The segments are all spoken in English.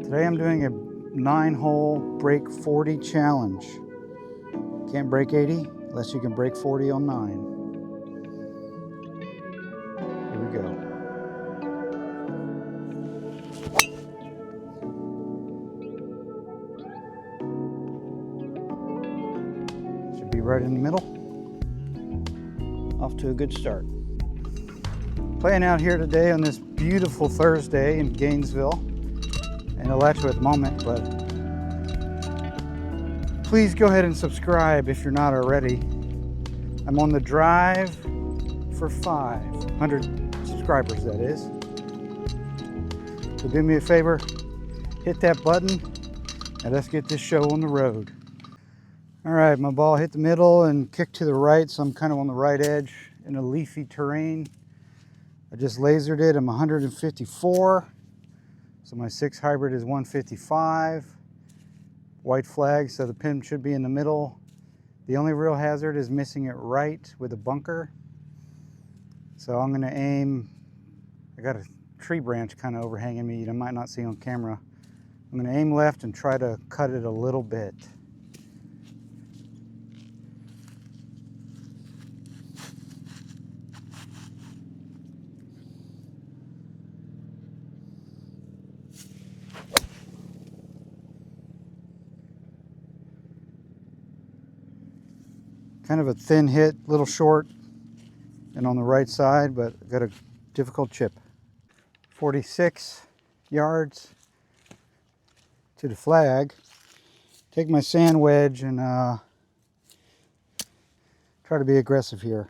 Today I'm doing a 9-hole break 40 challenge. Can't break 80 unless you can break 40 on 9. Here we go. Should be right in the middle. Off to a good start. Playing out here today on this beautiful Thursday in Gainesville and Alachua at the moment, but please go ahead and subscribe if you're not already. I'm on the drive for 500 subscribers, that is. So do me a favor, hit that button and let's get this show on the road. All right, my ball hit the middle and kicked to the right, so I'm kind of on the right edge in a leafy terrain. I just lasered it. I'm 154. So my 6 hybrid is 155. White flag, so the pin should be in the middle. The only real hazard is missing it right with a bunker. So I'm gonna aim, I got a tree branch kind of overhanging me you might not see on camera. I'm gonna aim left and try to cut it a little bit. Kind of a thin hit, little short and on the right side, but got a difficult chip. 46 yards to the flag. Take my sand wedge and try to be aggressive here.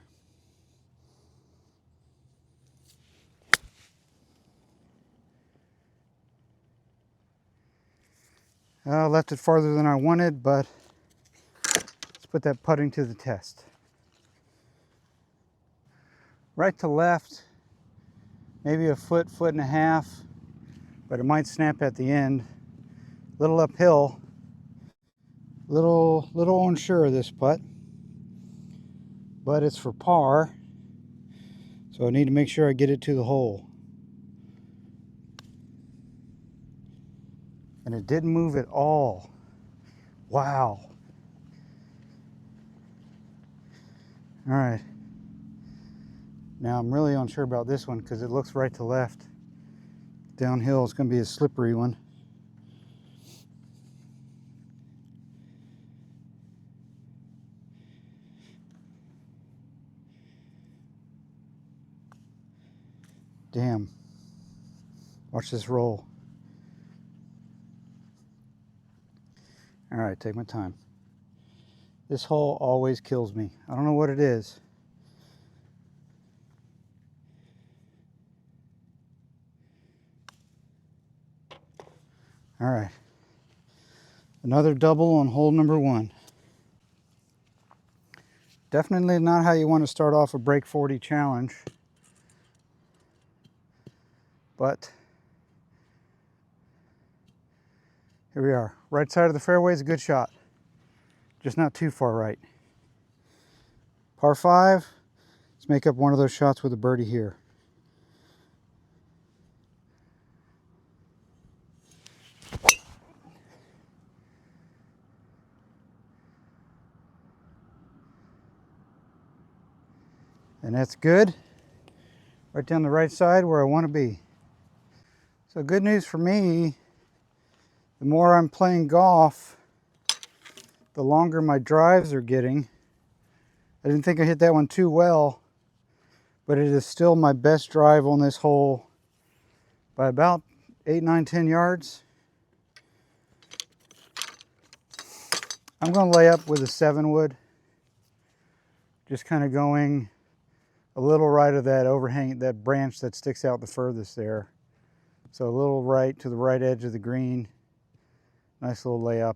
Left it farther than I wanted, but let's put that putting to the test. Right to left, maybe a foot, foot and a half, but it might snap at the end. Little uphill, little unsure of this putt, but it's for par, so I need to make sure I get it to the hole. And it didn't move at all. Wow. All right. Now I'm really unsure about this one because it looks right to left. Downhill is going to be a slippery one. Damn. Watch this roll. All right, take my time. This hole always kills me. I don't know what it is. All right. Another double on hole number 1. Definitely not how you want to start off a break 40 challenge. But here we are. Right side of the fairway is a good shot. Just not too far right. Par 5. Let's make up one of those shots with a birdie here. And that's good. Right down the right side where I want to be. So good news for me, the more I'm playing golf, the longer my drives are getting. I didn't think I hit that one too well, but it is still my best drive on this hole by about 8, 9, 10 yards. I'm going to lay up with a 7-wood, just kind of going a little right of that overhang, that branch that sticks out the furthest there. So a little right to the right edge of the green. Nice little layup.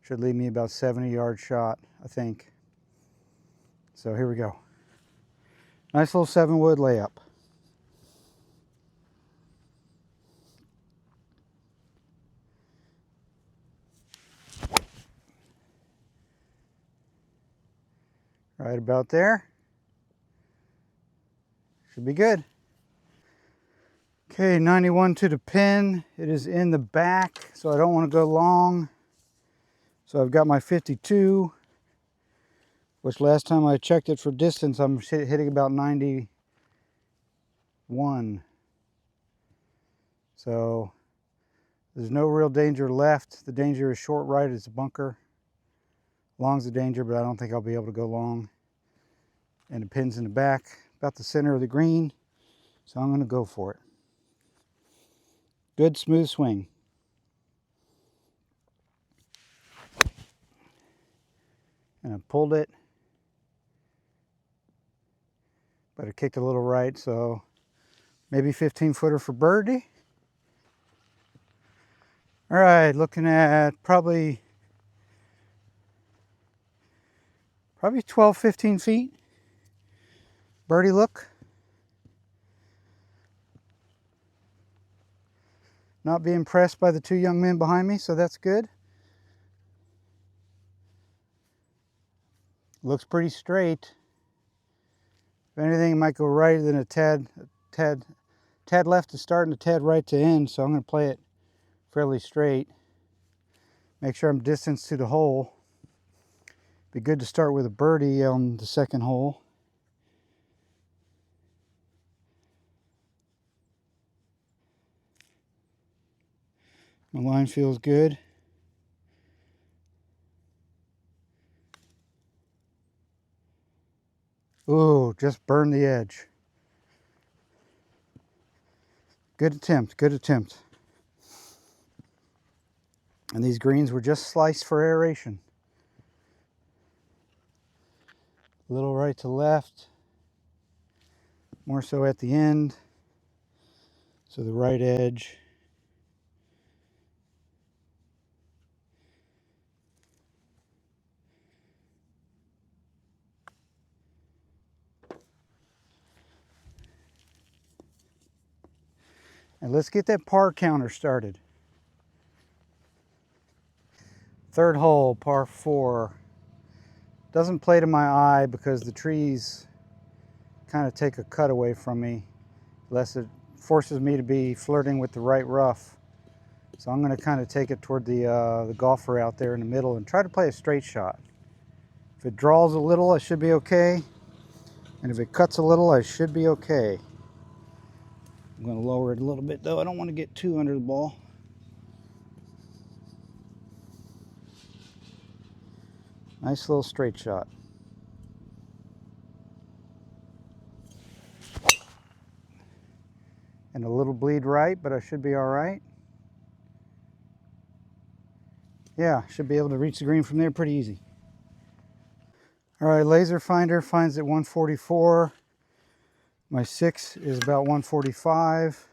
Should leave me about 70-yard shot, I think. So here we go. Nice little 7-wood layup. Right about there. Should be good. Okay, 91 to the pin. It is in the back, so I don't want to go long. So I've got my 52, which last time I checked it for distance, I'm hitting about 91. So there's no real danger left. The danger is short right, it's a bunker. Long's the danger, but I don't think I'll be able to go long. And the pin's in the back, about the center of the green. So I'm going to go for it. Good smooth swing. And I pulled it, but I kicked a little right, so maybe 15-footer for birdie. All right, looking at probably 12, 15 feet. Birdie look. Not being pressed by the two young men behind me, so that's good. Looks pretty straight. If anything, it might go right, then a tad left to start and a tad right to end, so I'm going to play it fairly straight. Make sure I'm distanced to the hole. Be good to start with a birdie on the second hole. My line feels good. Ooh, just burned the edge. Good attempt, good attempt. And these greens were just sliced for aeration. A little right to left. More so at the end. So the right edge. And let's get that par counter started. Third hole, par 4. Doesn't play to my eye because the trees kind of take a cut away from me, unless it forces me to be flirting with the right rough. So I'm going to kind of take it toward the golfer out there in the middle and try to play a straight shot. If it draws a little, I should be okay. And if it cuts a little, I should be okay. I'm going to lower it a little bit though. I don't want to get too under the ball. Nice little straight shot. And a little bleed right, but I should be all right. Yeah, should be able to reach the green from there pretty easy. All right, laser finder finds it 144. My 6 is about 145.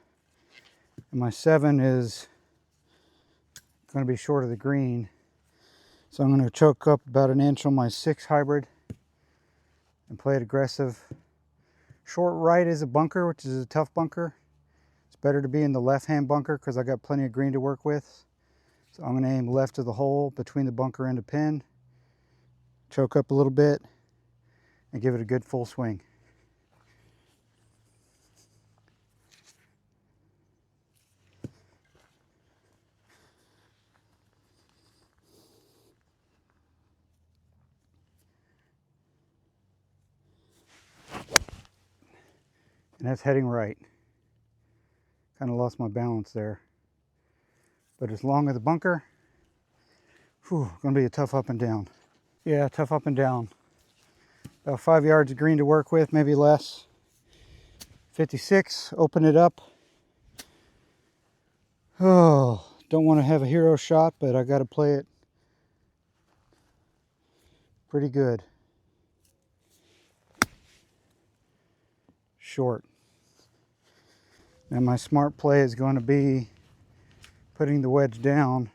And my 7 is going to be short of the green. So I'm going to choke up about an inch on my 6 hybrid and play it aggressive. Short right is a bunker, which is a tough bunker. It's better to be in the left-hand bunker because I got plenty of green to work with. So I'm going to aim left of the hole between the bunker and the pin. Choke up a little bit and give it a good full swing. And that's heading right. Kind of lost my balance there. But as long as the bunker, whew, gonna be a tough up and down. Yeah, tough up and down. About 5 yards of green to work with, maybe less. 56, open it up. Oh, don't want to have a hero shot, but I got to play it pretty good. Short. And my smart play is going to be putting the wedge down,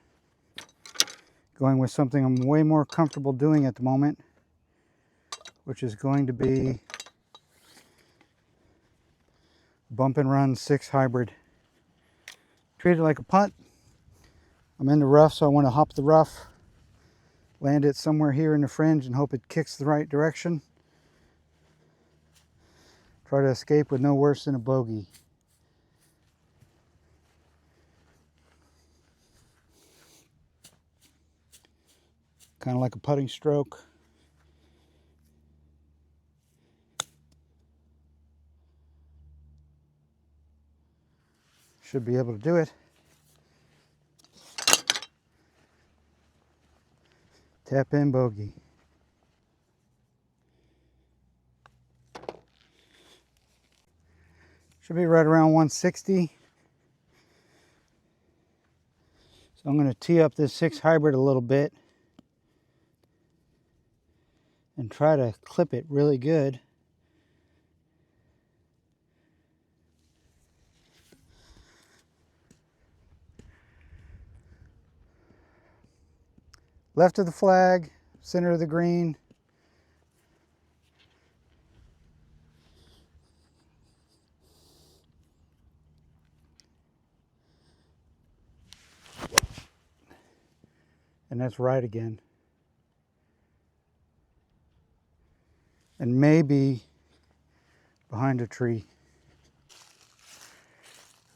going with something I'm way more comfortable doing at the moment, which is going to be bump and run 6 hybrid. Treat it like a punt. I'm in the rough, so I want to hop the rough, land it somewhere here in the fringe and hope it kicks the right direction. Try to escape with no worse than a bogey. kind of like a putting stroke. Should be able to do it. Tap in bogey. Should be right around 160. So I'm going to tee up this 6 hybrid a little bit and try to clip it really good. Left of the flag, center of the green. And that's right again. And maybe behind a tree.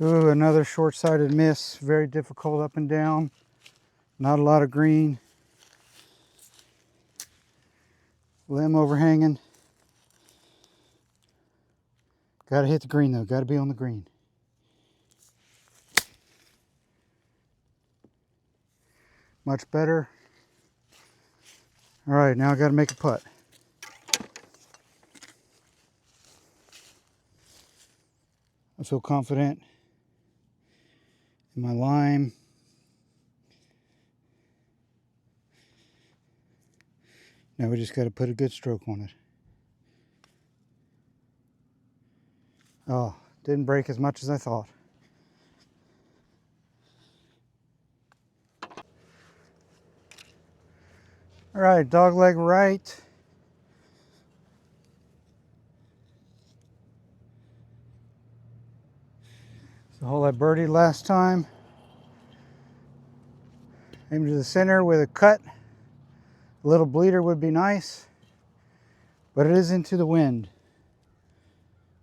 Ooh, another short-sighted miss. Very difficult up and down. Not a lot of green. Limb overhanging. Gotta hit the green though. Gotta be on the green. Much better. All right, now I gotta make a putt. I feel confident in my lime. Now we just got to put a good stroke on it. Oh, didn't break as much as I thought. All right, dog leg right. The hole I birdied last time. Aim to the center with a cut. A little bleeder would be nice, but it is into the wind.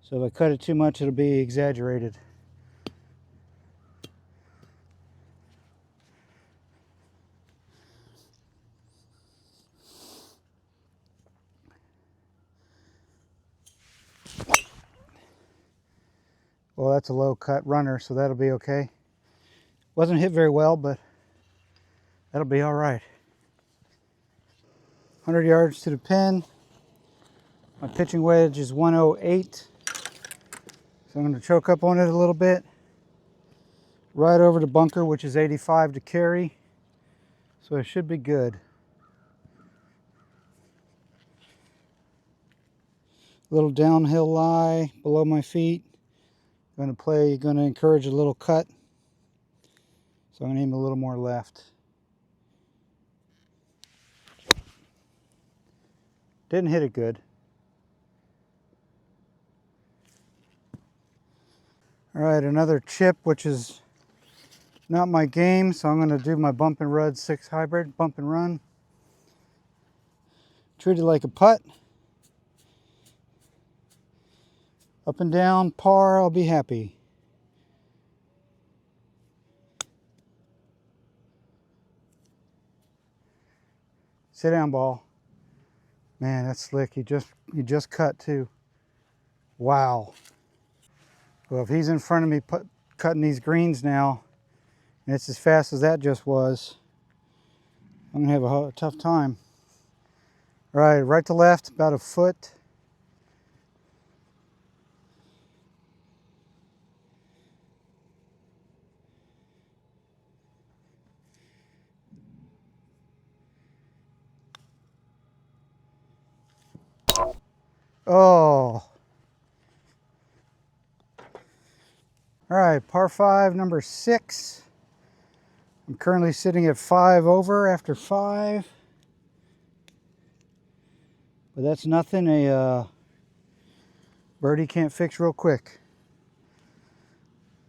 So if I cut it too much, it'll be exaggerated. Well, that's a low cut runner, so that'll be okay. Wasn't hit very well, but that'll be all right. 100 yards to the pin. My pitching wedge is 108. So I'm going to choke up on it a little bit. Right over the bunker, which is 85 to carry. So it should be good. Little downhill lie below my feet. Going to encourage a little cut. So I'm going to aim a little more left. Didn't hit it good. All right, another chip, which is not my game, so I'm going to do my bump and run 6 hybrid, bump and run. Treat it like a putt. Up and down, par, I'll be happy. Sit down, ball. Man, that's slick. You just cut too. Wow. Well, if he's in front of me cutting these greens now, and it's as fast as that just was, I'm gonna have a tough time. All right, right to left, about a foot. Oh. All right, par 5, number 6. I'm currently sitting at 5 over after 5. But that's nothing a birdie can't fix real quick.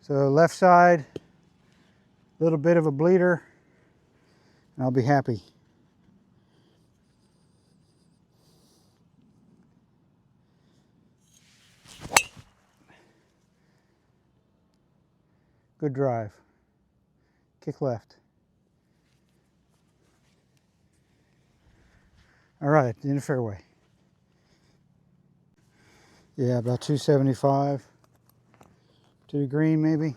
So left side, a little bit of a bleeder, and I'll be happy. Good drive. Kick left. All right, in the fairway. Yeah, about 275 to the green maybe.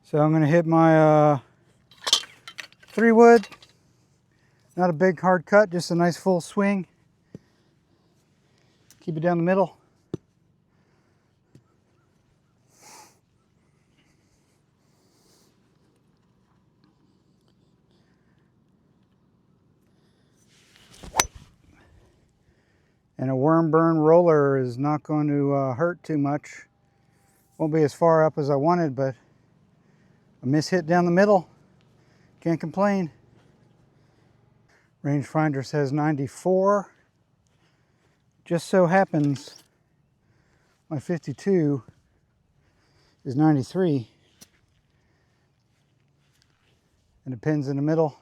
So I'm gonna hit my 3-wood. Not a big hard cut, just a nice full swing. Keep it down the middle. And a worm burn roller is not going to hurt too much. Won't be as far up as I wanted, but a miss hit down the middle. Can't complain. Rangefinder says 94. Just so happens my 52 is 93. And the pin's in the middle.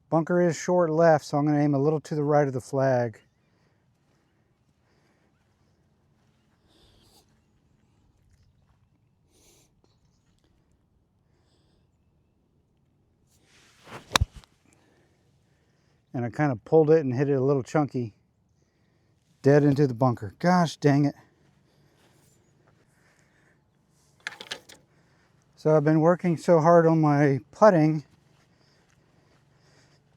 Bunker is short left, so I'm going to aim a little to the right of the flag. And I kind of pulled it and hit it a little chunky. Dead into the bunker. Gosh dang it. So I've been working so hard on my putting,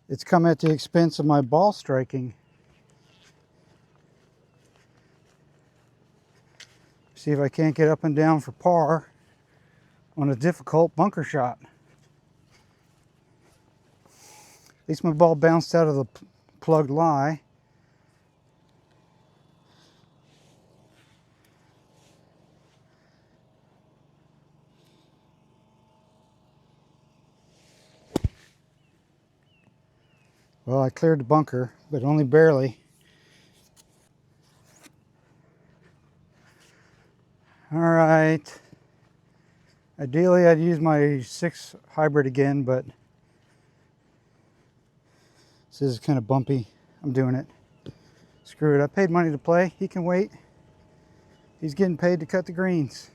it's come at the expense of my ball striking. See if I can't get up and down for par on a difficult bunker shot. At least my ball bounced out of the plugged lie. Well, I cleared the bunker, but only barely. All right. Ideally, I'd use my 6 hybrid again, but this is kind of bumpy. I'm doing it. Screw it. I paid money to play. He can wait. He's getting paid to cut the greens.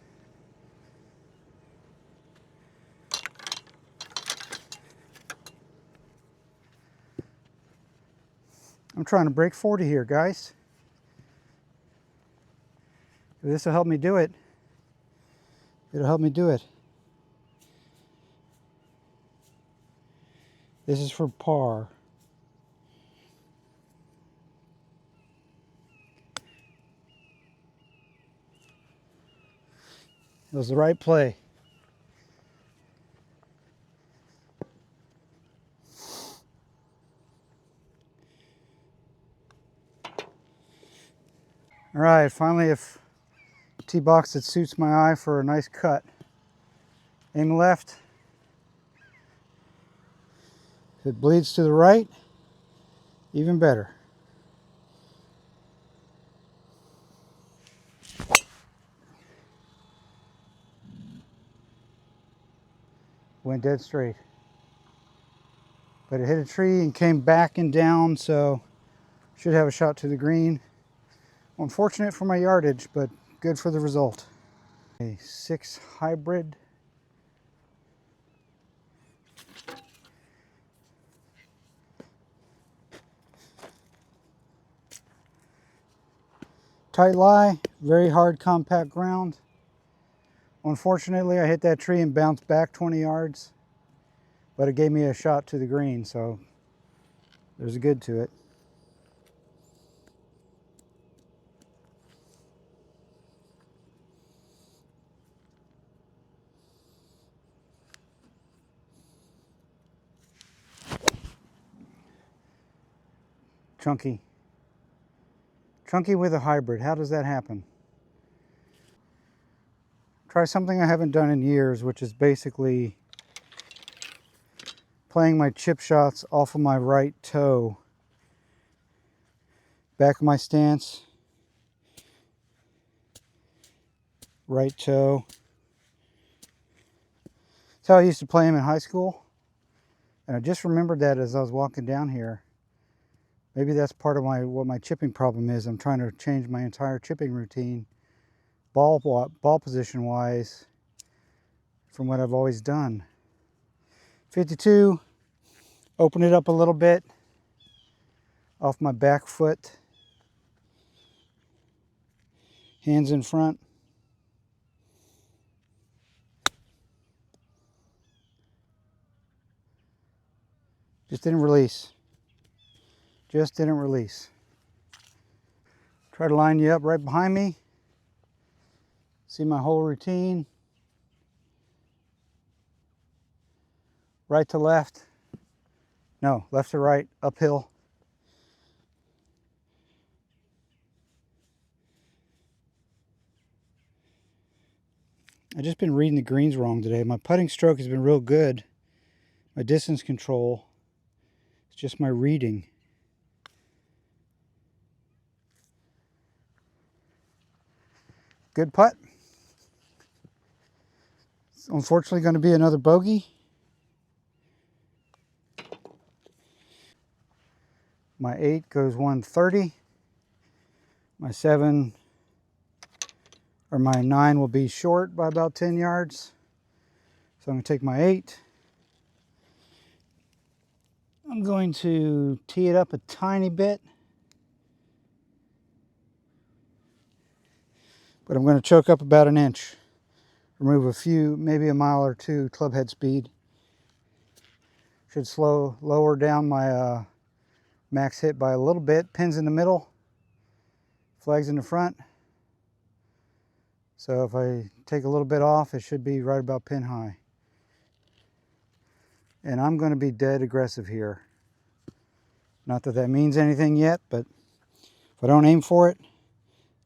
I'm trying to break 40 here, guys. If this will help me do it, it'll help me do it. This is for par. It was the right play. All right, finally a tee box that suits my eye for a nice cut. Aim left. If it bleeds to the right, even better. Went dead straight. But it hit a tree and came back and down, so should have a shot to the green. Unfortunate for my yardage, but good for the result. A 6 hybrid. Tight lie, very hard compact ground. Unfortunately, I hit that tree and bounced back 20 yards, but it gave me a shot to the green, so there's a good to it. Chunky. Chunky with a hybrid. How does that happen? Try something I haven't done in years, which is basically playing my chip shots off of my right toe. Back of my stance. Right toe. That's how I used to play them in high school. And I just remembered that as I was walking down here. Maybe that's part of what my chipping problem is. I'm trying to change my entire chipping routine, ball position wise, from what I've always done. 52, open it up a little bit. off my back foot. Hands in front. Just didn't release. Just didn't release. Try to line you up right behind me. See my whole routine. Right to left. No, left to right, uphill. I've just been reading the greens wrong today. My putting stroke has been real good. My distance control. It's just my reading. Good putt. It's unfortunately going to be another bogey. My 8 goes 130. My 7 or my 9 will be short by about 10 yards. So I'm going to take my 8. I'm going to tee it up a tiny bit. But I'm going to choke up about an inch. Remove a few, maybe a mile or two club head speed. Should lower down my max hit by a little bit. Pins in the middle. Flags in the front. So if I take a little bit off, it should be right about pin high. And I'm going to be dead aggressive here. Not that that means anything yet, but if I don't aim for it,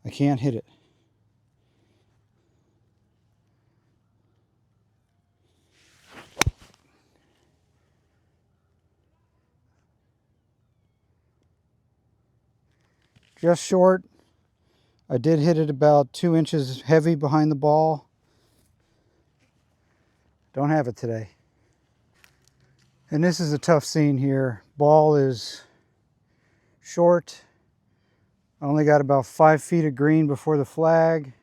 I can't hit it. Just short. I did hit it about 2 inches heavy behind the ball. Don't have it today. And this is a tough scene here. Ball is short. I only got about 5 feet of green before the flag.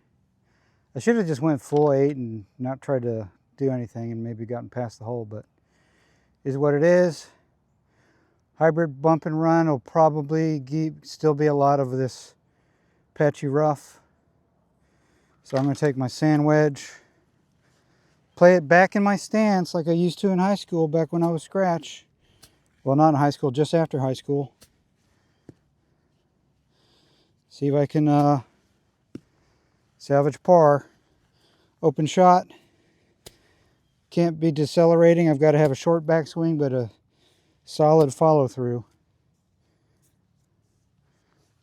I should have just went full 8 and not tried to do anything and maybe gotten past the hole, but is what it is. Hybrid bump and run will probably still be a lot of this patchy rough. So I'm going to take my sand wedge, play it back in my stance like I used to in high school back when I was scratch. Well, not in high school, just after high school. See if I can salvage par. Open shot. Can't be decelerating. I've got to have a short backswing, but a solid follow through.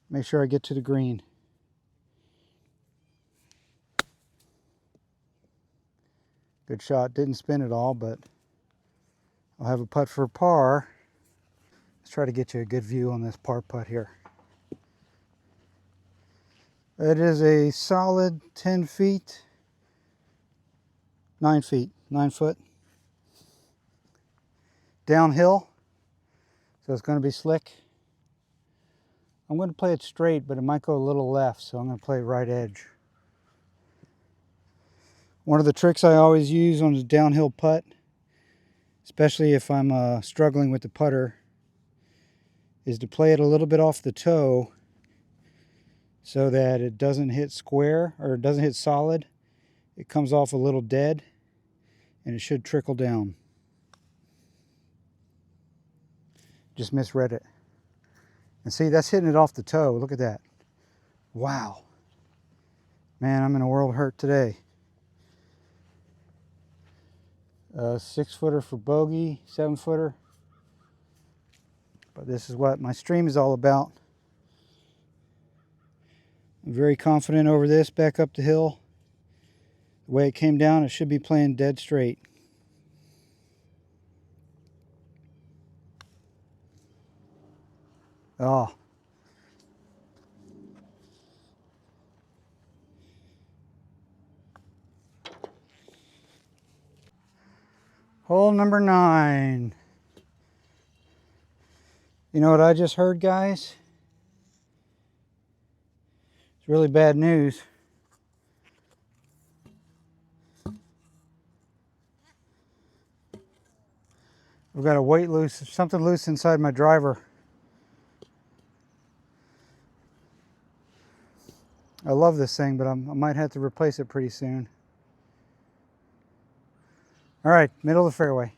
Make sure I get to the green. Good shot. Didn't spin at all, but I'll have a putt for par. Let's try to get you a good view on this par putt here. It is a solid 10 feet, 9 feet, 9 foot. Downhill, so it's going to be slick. I'm going to play it straight, but it might go a little left, so I'm going to play right edge. One of the tricks I always use on a downhill putt, especially if I'm struggling with the putter, is to play it a little bit off the toe so that it doesn't hit square or it doesn't hit solid. It comes off a little dead and it should trickle down. Just misread it. And see, that's hitting it off the toe. Look at that. Wow. Man, I'm in a world of hurt today. 6-footer for bogey, 7-footer. But this is what my stream is all about. I'm very confident over this, back up the hill. The way it came down, it should be playing dead straight. Oh. Hole number 9. You know what I just heard, guys? It's really bad news. I've got a weight loose, something loose inside my driver. I love this thing, but I might have to replace it pretty soon. All right, middle of the fairway.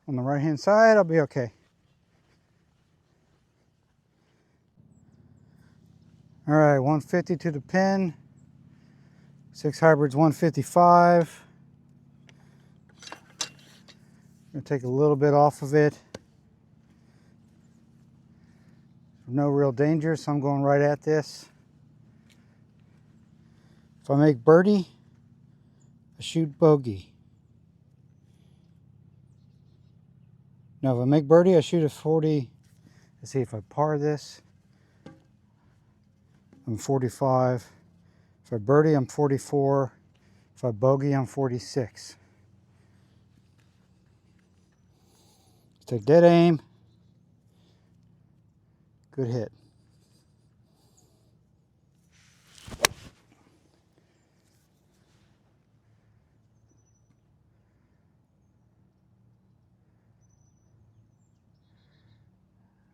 On the right hand side, I'll be okay. All right, 150 to the pin. 6 hybrids 155. Gonna take a little bit off of it. No real danger, so I'm going right at this. If I make birdie, I shoot bogey. Now if I make birdie, I shoot a 40. Let's see, if I par this, I'm 45. If I birdie, I'm 44. If I bogey, I'm 46. Take dead aim. Good hit.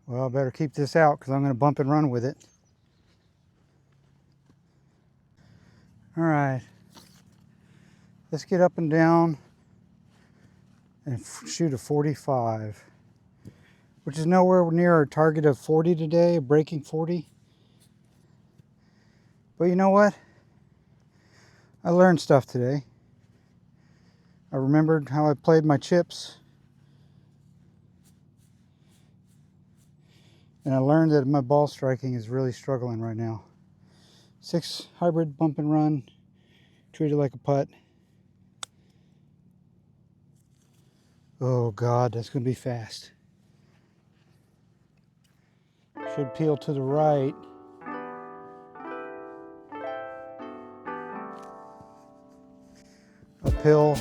Well, I better keep this out because I'm going to bump and run with it. All right. Let's get up and down and shoot a 45, which is nowhere near our target of 40 today, breaking 40. But you know what? I learned stuff today. I remembered how I played my chips. And I learned that my ball striking is really struggling right now. 6 hybrid bump and run, treat it like a putt. Oh God, that's gonna be fast. Should peel to the right. Uphill.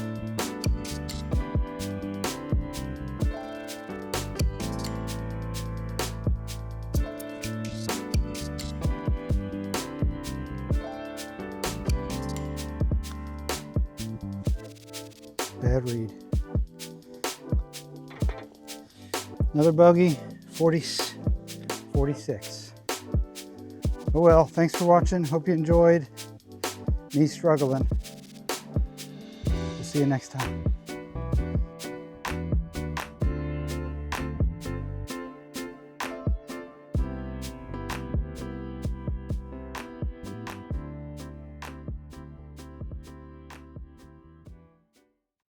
Bad read. Another bogey, 46. Oh well, thanks for watching. Hope you enjoyed me struggling. We'll see you next time.